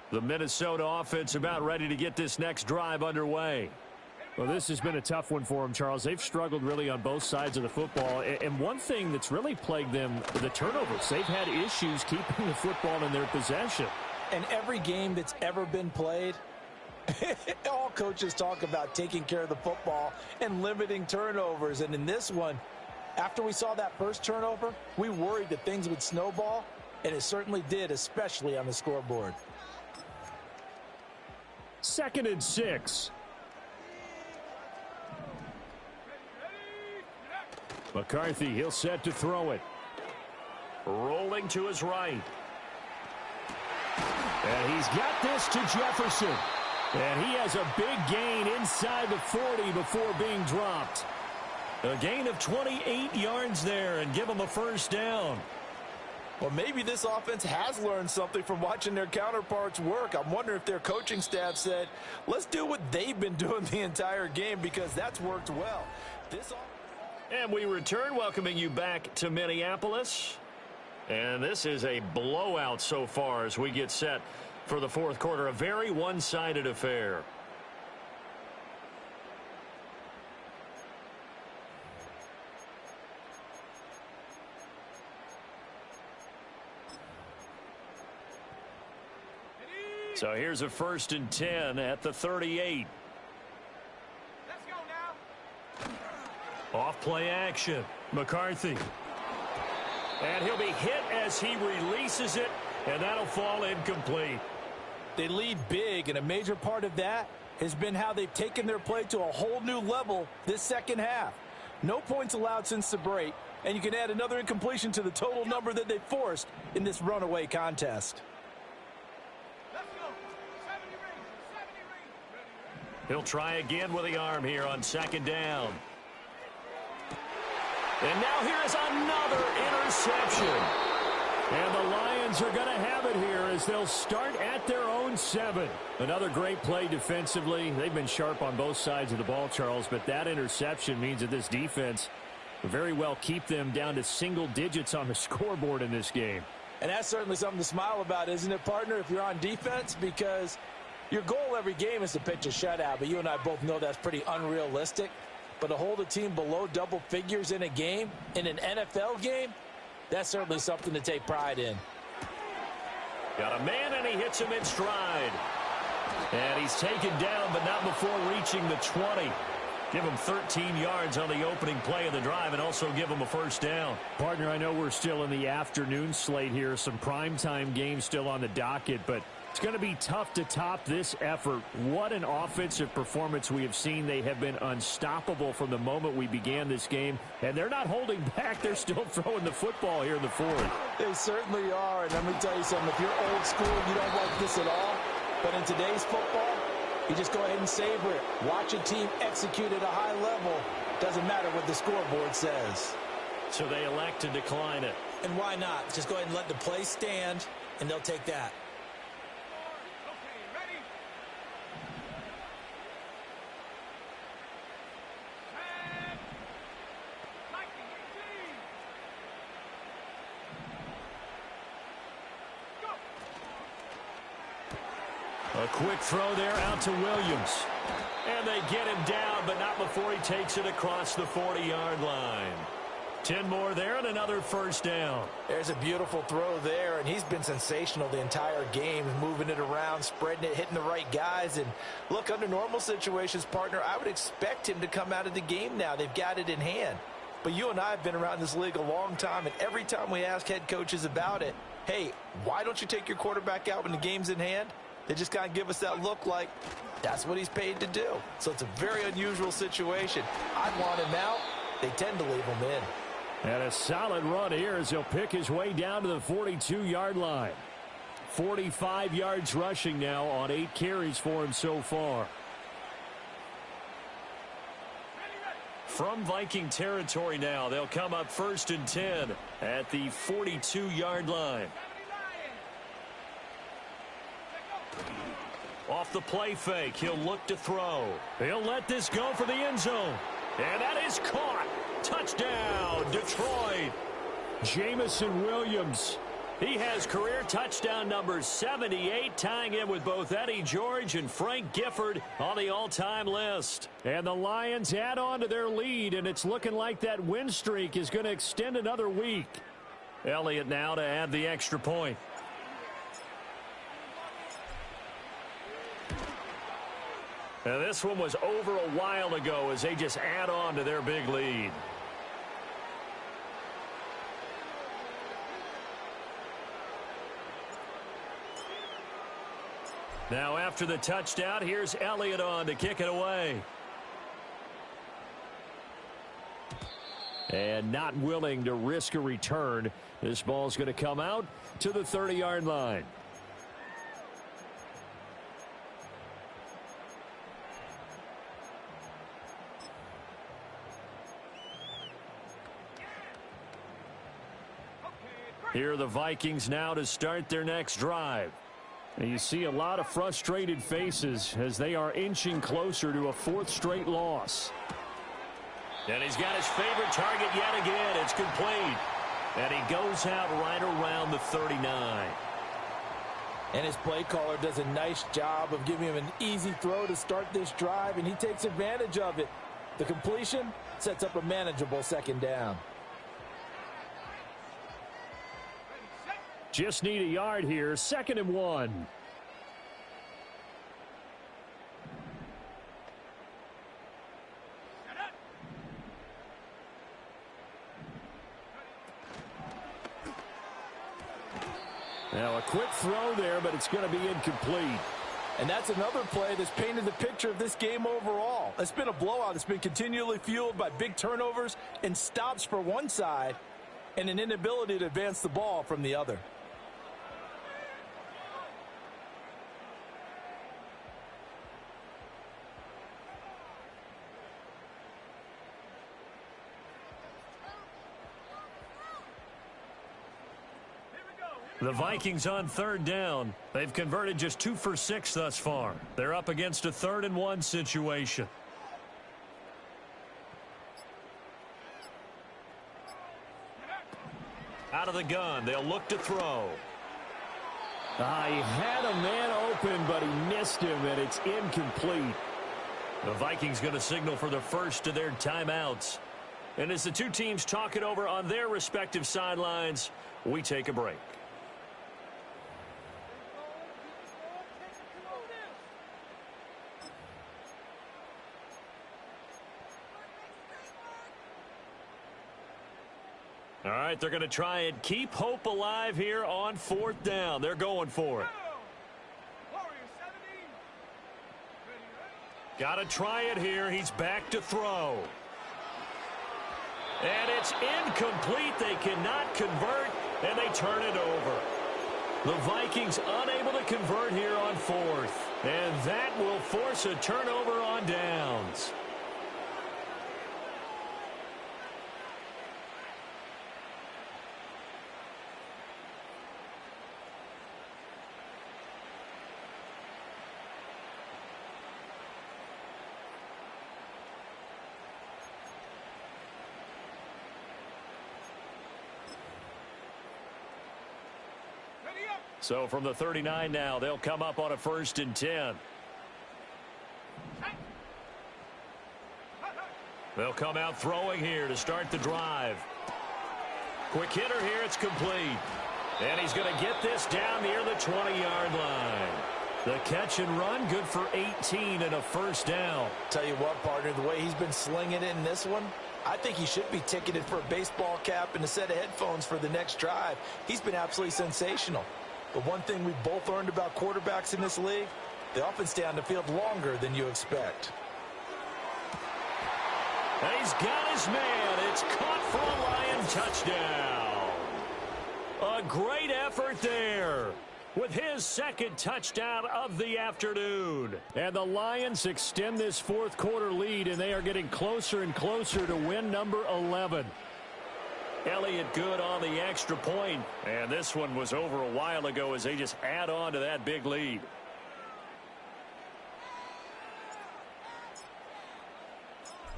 The Minnesota offense about ready to get this next drive underway. Well, this has been a tough one for them, Charles. They've struggled really on both sides of the football. And one thing that's really plagued them, the turnovers. They've had issues keeping the football in their possession. And every game that's ever been played, all coaches talk about taking care of the football and limiting turnovers. And in this one, after we saw that first turnover, we worried that things would snowball, and it certainly did, especially on the scoreboard. 2nd and 6. McCarthy, he'll set to throw it. Rolling to his right. And he's got this to Jefferson. And he has a big gain inside the 40 before being dropped. A gain of 28 yards there and give him a first down. Well, maybe this offense has learned something from watching their counterparts work. I'm wondering if their coaching staff said, let's do what they've been doing the entire game, because that's worked well. And we return, welcoming you back to Minneapolis. And this is a blowout so far as we get set for the fourth quarter. A very one-sided affair. So here's a 1st and 10 at the 38. Let's go now. Off play action. McCarthy. And he'll be hit as he releases it, and that'll fall incomplete. They lead big, and a major part of that has been how they've taken their play to a whole new level this second half. No points allowed since the break, and you can add another incompletion to the total number that they forced in this runaway contest. Let's go. 70 rings. He'll try again with the arm here on 2nd down. And now here is another interception. And the Lions are going to have it here as they'll start at their own 7. Another great play defensively. They've been sharp on both sides of the ball, Charles, but that interception means that this defense will very well keep them down to single digits on the scoreboard in this game. And that's certainly something to smile about, isn't it, partner, if you're on defense? Because your goal every game is to pitch a shutout, but you and I both know that's pretty unrealistic. But to hold a team below double figures in a game, in an NFL game, that's certainly something to take pride in. Got a man, and he hits him in stride. And he's taken down, but not before reaching the 20. Give him 13 yards on the opening play of the drive and also give him a first down. Partner, I know we're still in the afternoon slate here. Some primetime games still on the docket, but it's going to be tough to top this effort. What an offensive performance we have seen. They have been unstoppable from the moment we began this game, and they're not holding back. They're still throwing the football here in the fourth. They certainly are, and let me tell you something. If you're old school, you don't like this at all. But in today's football, you just go ahead and savor it. Watch a team execute at a high level. Doesn't matter what the scoreboard says. So they elect to decline it. And why not? Just go ahead and let the play stand, and they'll take that. Okay, ready? And Viking, please. Go. A quick throw there out to Williams. And they get him down, but not before he takes it across the 40-yard line. 10 more there and another first down. There's a beautiful throw there, and he's been sensational the entire game, moving it around, spreading it, hitting the right guys. And look, under normal situations, partner, I would expect him to come out of the game now. They've got it in hand. But you and I have been around this league a long time, and every time we ask head coaches about it, hey, why don't you take your quarterback out when the game's in hand? They just kind of give us that look like that's what he's paid to do. So it's a very unusual situation. I'd want him out. They tend to leave him in. And a solid run here as he'll pick his way down to the 42-yard line. 45 yards rushing now on 8 carries for him so far. From Viking territory now, they'll come up 1st and 10 at the 42-yard line. Off the play fake, he'll look to throw. He'll let this go for the end zone. And that is caught. Touchdown, Detroit. Jamison Williams. He has career touchdown number 78, tying in with both Eddie George and Frank Gifford on the all-time list. And the Lions add on to their lead, and it's looking like that win streak is going to extend another week. Elliott now to add the extra point. Now this one was over a while ago as they just add on to their big lead. Now after the touchdown, here's Elliott on to kick it away. And not willing to risk a return. This ball's going to come out to the 30-yard line. Here are the Vikings now to start their next drive. And you see a lot of frustrated faces as they are inching closer to a 4th straight loss. And he's got his favorite target yet again. It's complete. And he goes out right around the 39. And his play caller does a nice job of giving him an easy throw to start this drive, and he takes advantage of it. The completion sets up a manageable 2nd down. Just need a yard here. 2nd and 1. Now a quick throw there, but it's going to be incomplete. And that's another play that's painted the picture of this game overall. It's been a blowout. It's been continually fueled by big turnovers and stops for one side and an inability to advance the ball from the other. The Vikings on 3rd down. They've converted just 2 for 6 thus far. They're up against a 3rd and 1 situation. Out of the gun, they'll look to throw. He had a man open, but he missed him, and it's incomplete. The Vikings going to signal for the first of their timeouts. And as the two teams talk it over on their respective sidelines, we take a break. All right, they're going to try and keep hope alive here on 4th down. They're going for it. Got to try it here. He's back to throw. And it's incomplete. They cannot convert, and they turn it over. The Vikings unable to convert here on 4th. And that will force a turnover on downs. So from the 39 now, they'll come up on a 1st and 10. They'll come out throwing here to start the drive. Quick hitter here, it's complete. And he's going to get this down near the 20-yard line. The catch and run, good for 18 and a 1st down. Tell you what, partner, the way he's been slinging it in this one, I think he should be ticketed for a baseball cap and a set of headphones for the next drive. He's been absolutely sensational. But one thing we both learned about quarterbacks in this league, they often stay on the field longer than you expect. And he's got his man. It's caught for a Lion touchdown. A great effort there with his 2nd touchdown of the afternoon. And the Lions extend this 4th quarter lead, and they are getting closer and closer to win number 11. Elliott good on the extra point. And this one was over a while ago as they just add on to that big lead.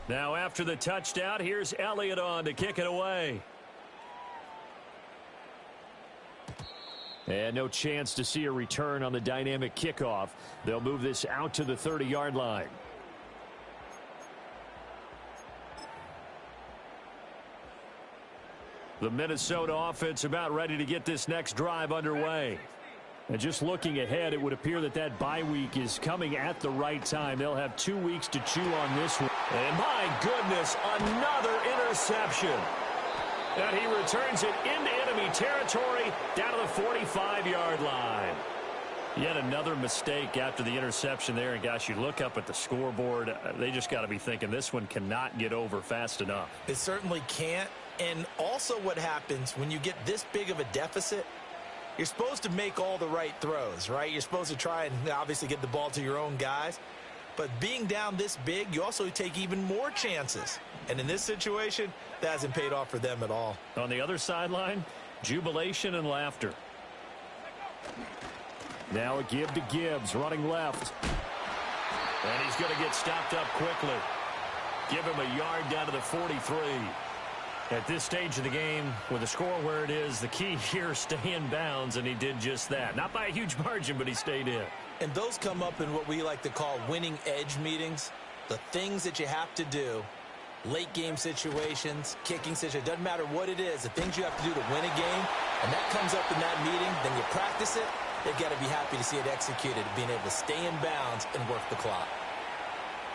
Now after the touchdown, here's Elliott on to kick it away. And no chance to see a return on the dynamic kickoff. They'll move this out to the 30-yard line. The Minnesota offense about ready to get this next drive underway. And just looking ahead, it would appear that that bye week is coming at the right time. They'll have 2 weeks to chew on this one. And my goodness, another interception. And he returns it into enemy territory down to the 45-yard line. Yet another mistake after the interception there. And gosh, you look up at the scoreboard, they just got to be thinking this one cannot get over fast enough. It certainly can't. And also what happens when you get this big of a deficit, you're supposed to make all the right throws, right? You're supposed to try and obviously get the ball to your own guys. But being down this big, you also take even more chances. And in this situation, that hasn't paid off for them at all. On the other sideline, jubilation and laughter. Now a give to Gibbs, running left. And he's going to get stopped up quickly. Give him a yard down to the 43. At this stage of the game, with the score where it is, the key here, stay in bounds, and he did just that. Not by a huge margin, but he stayed in. And those come up in what we like to call winning edge meetings. The things that you have to do, late game situations, kicking situations, doesn't matter what it is, the things you have to do to win a game, and that comes up in that meeting, then you practice it, they've got to be happy to see it executed, being able to stay in bounds and work the clock.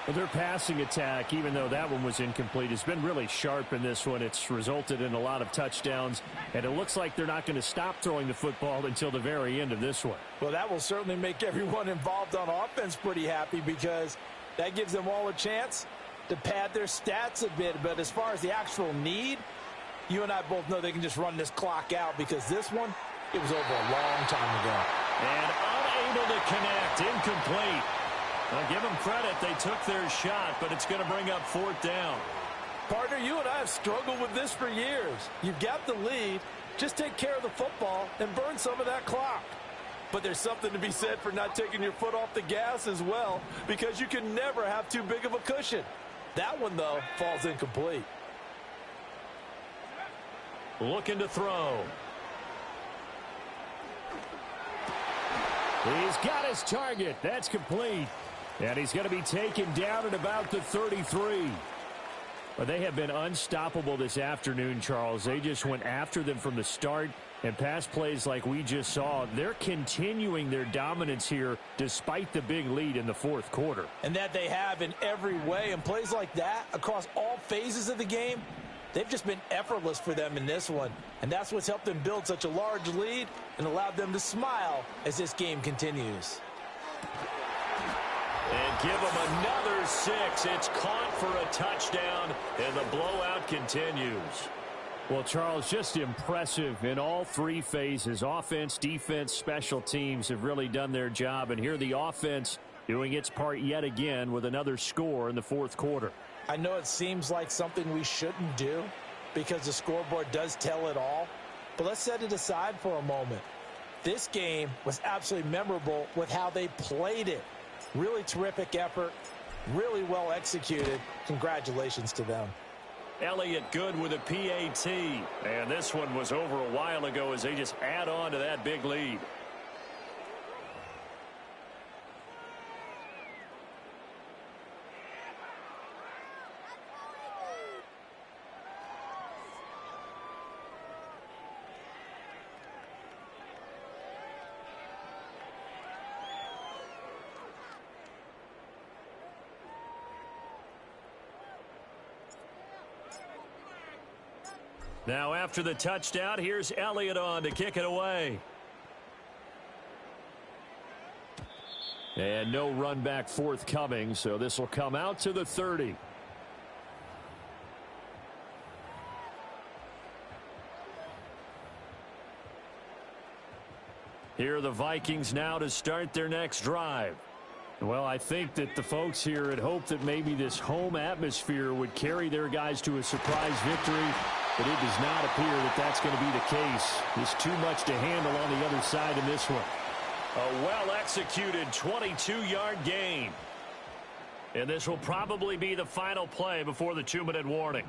Well, their passing attack, even though that one was incomplete, has been really sharp in this one. It's resulted in a lot of touchdowns, and it looks like they're not going to stop throwing the football until the very end of this one. Well, that will certainly make everyone involved on offense pretty happy because that gives them all a chance to pad their stats a bit. But as far as the actual need, you and I both know they can just run this clock out because this one, it was over a long time ago. And unable to connect, incomplete. I'll give them credit. They took their shot, but it's going to bring up 4th down. Partner, you and I have struggled with this for years. You've got the lead. Just take care of the football and burn some of that clock. But there's something to be said for not taking your foot off the gas as well, because you can never have too big of a cushion. That one, though, falls incomplete. Looking to throw. He's got his target. That's complete. And he's going to be taken down at about the 33. But they have been unstoppable this afternoon, Charles. They just went after them from the start. And pass plays like we just saw, they're continuing their dominance here despite the big lead in the 4th quarter. And that they have in every way. And plays like that across all phases of the game, They've just been effortless for them in this one, and that's what's helped them build such a large lead and allowed them to smile as this game continues. And give them another 6. It's caught for a touchdown, and the blowout continues. Well, Charles, just impressive in all three phases. Offense, defense, special teams have really done their job. And here the offense doing its part yet again with another score in the fourth quarter. I know it seems like something we shouldn't do because the scoreboard does tell it all. But let's set it aside for a moment. This game was absolutely memorable with how they played it. Really terrific effort, really well executed. Congratulations to them. Elliott good with a PAT. And this one was over a while ago as they just add on to that big lead. Now after the touchdown, here's Elliott on to kick it away. And no run back forthcoming, so this will come out to the 30. Here are the Vikings now to start their next drive. Well, I think that the folks here had hoped that maybe this home atmosphere would carry their guys to a surprise victory, but it does not appear that that's going to be the case. There's too much to handle on the other side in this one. A well-executed 22-yard gain. And this will probably be the final play before the 2-minute warning.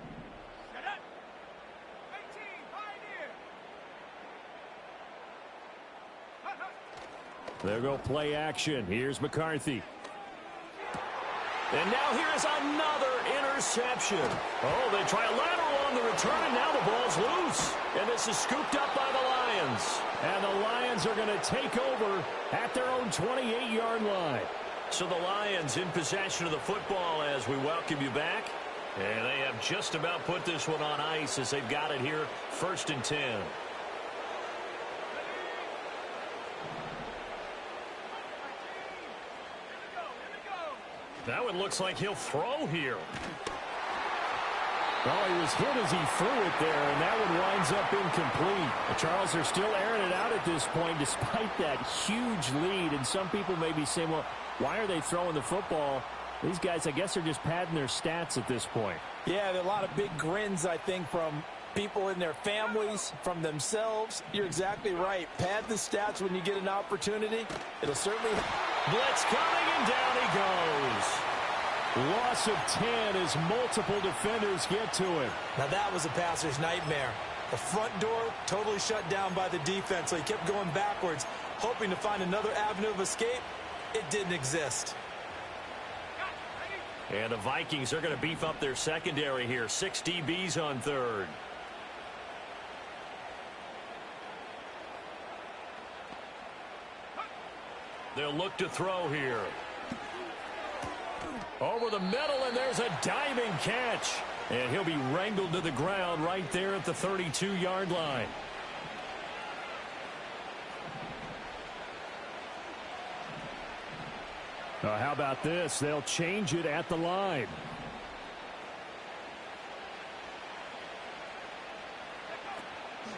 There go play action. Here's McCarthy. And now here's another interception. Oh, they try a lateral on the return, and now the ball's loose. And this is scooped up by the Lions. And the Lions are going to take over at their own 28-yard line. So the Lions in possession of the football as we welcome you back. And they have just about put this one on ice as they've got it here, 1st and 10. That one looks like he'll throw here. Well, he was hit as he threw it there, and that one winds up incomplete. Charles, they're still airing it out at this point despite that huge lead. And some people may be saying, well, why are they throwing the football? These guys, I guess, are just padding their stats at this point. Yeah, there are a lot of big grins, I think, from people in their families, from themselves. You're exactly right. Pad the stats when you get an opportunity. It'll certainly... Blitz coming, and down he goes. Loss of 10 as multiple defenders get to him. Now that was a passer's nightmare. The front door totally shut down by the defense, so he kept going backwards, hoping to find another avenue of escape. It didn't exist. And the Vikings are going to beef up their secondary here. 6 DBs on third. They'll look to throw here. Over the middle, and there's a diving catch. And he'll be wrangled to the ground right there at the 32-yard line. How about this? They'll change it at the line.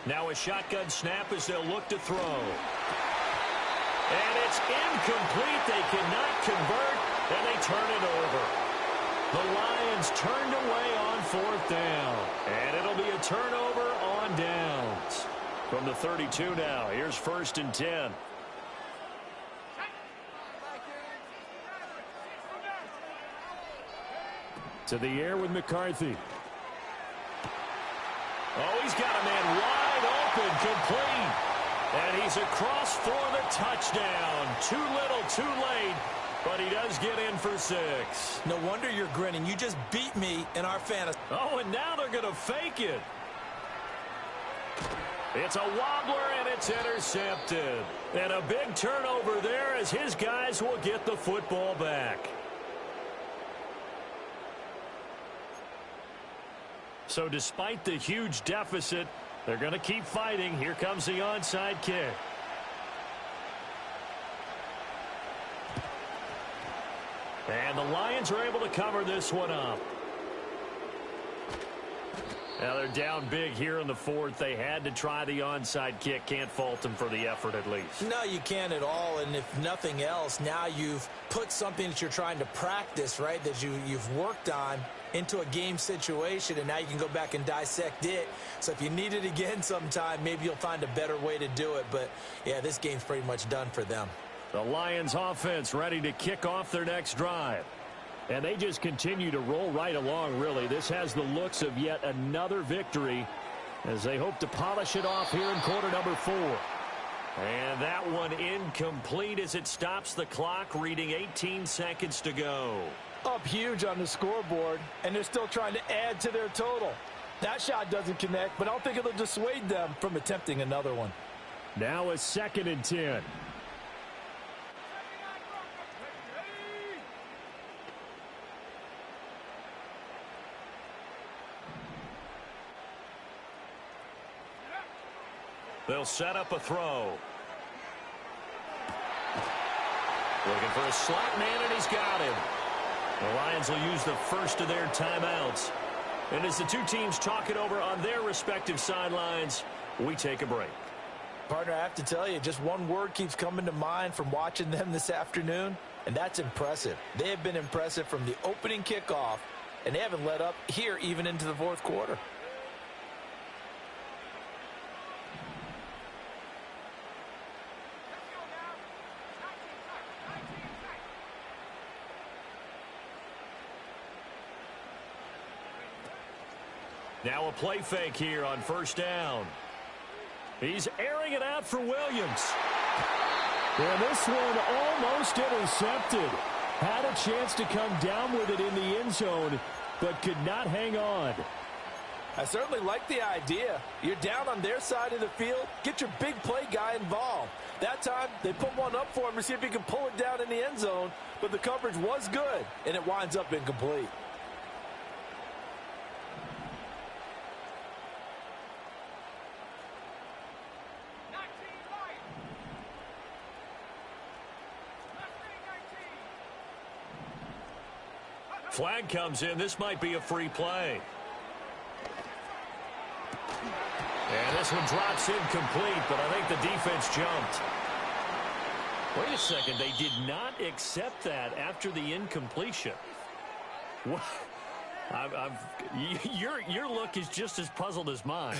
Now a shotgun snap as they'll look to throw. And it's incomplete. They cannot convert, and they turn it over. The Lions turned away on 4th down. And it'll be a turnover on downs. From the 32 now, here's 1st and 10. To the air with McCarthy. Oh, he's got a man wide open, complete. And he's across for the touchdown. Too little, too late, but he does get in for 6. No wonder you're grinning. You just beat me in our fantasy. Oh, and now they're going to fake it. It's a wobbler, and it's intercepted. And a big turnover there as his guys will get the football back. So despite the huge deficit, they're going to keep fighting. Here comes the onside kick. And the Lions are able to cover this one up. Now they're down big here in the fourth. They had to try the onside kick. Can't fault them for the effort at least. No, you can't at all. And if nothing else, now you've put something that you're trying to practice, right, that you've worked on into a game situation, and now you can go back and dissect it. So if you need it again sometime, maybe you'll find a better way to do it. But, yeah, this game's pretty much done for them. The Lions offense ready to kick off their next drive. And they just continue to roll right along, really. This has the looks of yet another victory as they hope to polish it off here in quarter number 4. And that one incomplete as it stops the clock, reading 18 seconds to go. Up huge on the scoreboard, and they're still trying to add to their total. That shot doesn't connect, but I don't think it'll dissuade them from attempting another one. Now a 2nd and 10. They'll set up a throw. Looking for a slot man, and he's got him. The Lions will use the first of their timeouts. And as the two teams talk it over on their respective sidelines, we take a break. Partner, I have to tell you, just one word keeps coming to mind from watching them this afternoon, and that's impressive. They have been impressive from the opening kickoff, and they haven't let up here even into the fourth quarter. Now a play fake here on first down. He's airing it out for Williams. And this one almost intercepted. Had a chance to come down with it in the end zone, but could not hang on. I certainly like the idea. You're down on their side of the field. Get your big play guy involved. That time, they put one up for him to see if he can pull it down in the end zone, but the coverage was good, and it winds up incomplete. Flag comes in. This might be a free play. And this one drops incomplete, but I think the defense jumped. Wait a second. They did not accept that after the incompletion. What? Your look is just as puzzled as mine.